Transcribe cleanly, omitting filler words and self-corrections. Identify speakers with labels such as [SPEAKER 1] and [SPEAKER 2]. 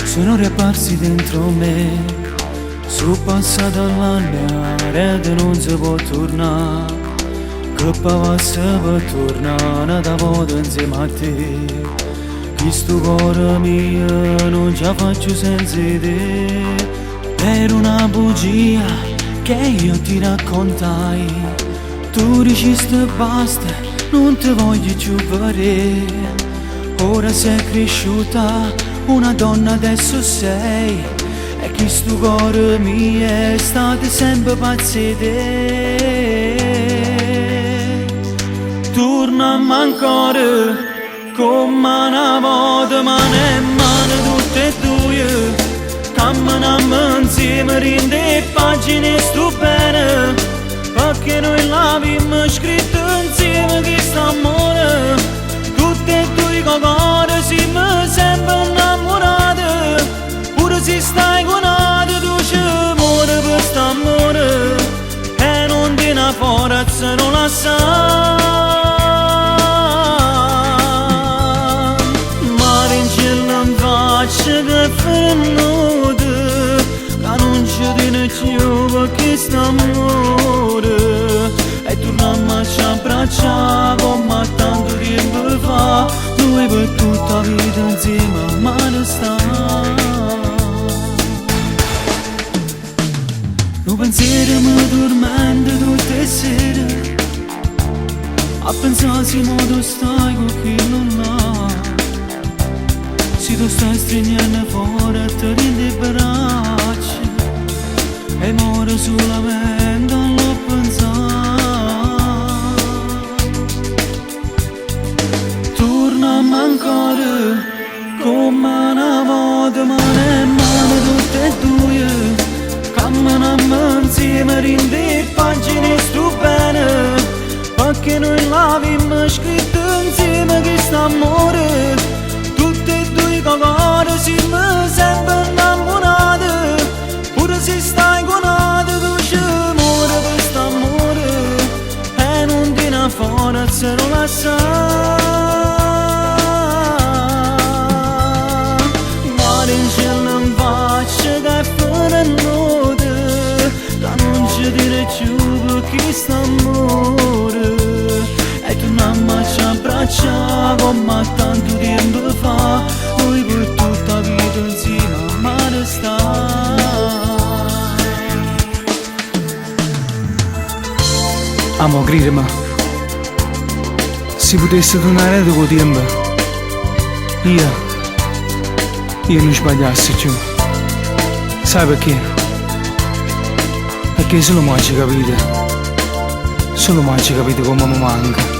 [SPEAKER 1] sono riapparsi dentro me. Su passato l'anno ed non si può tornare, che passa per tornare da volta insieme a te. Questo cuore mio non ce la faccio senza te. Per una bugia che io ti raccontai, tu dicesti basta, non ti voglio più vedere. Ora sei cresciuta, una donna adesso sei, e questo cuore mio è stato sempre pazzo di te. Tornammo ancora come una volta, mano in mano tutte e due, camminammo insieme, rinde pagine stupende, perché noi l'abbiamo scritto insieme questo amore. Tutte e due con cuore siamo sempre innamorati, pure se stai con altri tu ci muori per questo amore, e non ti una forza non la sai. Che fermate, che non ci tiene più per questo amore, e torniamo a ci abbracciare come tanto tempo fa, noi per tutta la vita insieme a mano sta. Un pensiero mi tormenta tutte le sere, a pensare se modo stai con chi non l'ha. Se tu stai stringendo fuori te rindi braccia, e muore solamente non lo pensare. Torniamo ancora come una volta, mano in mano tutte e due, camminiamo insieme, rindi pagine stupende, perché noi l'abbiamo scritto insieme questo amore. Con cuore siamo sempre innamorati, pure se stai con altri tu ci muori per questo amore, e non ti una forza non la sai. Guarda in cielo in faccia che è fuori notte, che non ci dire più per questo amore, e torniamo a ci abbracciare come tanto tempo fa, noi per tutta la vita insieme a mano sta. Amo gridami, se potessi tornare dopo tempo, io non sbagliassi più. Sai perché? Perché solo mai ci capite come mi manca.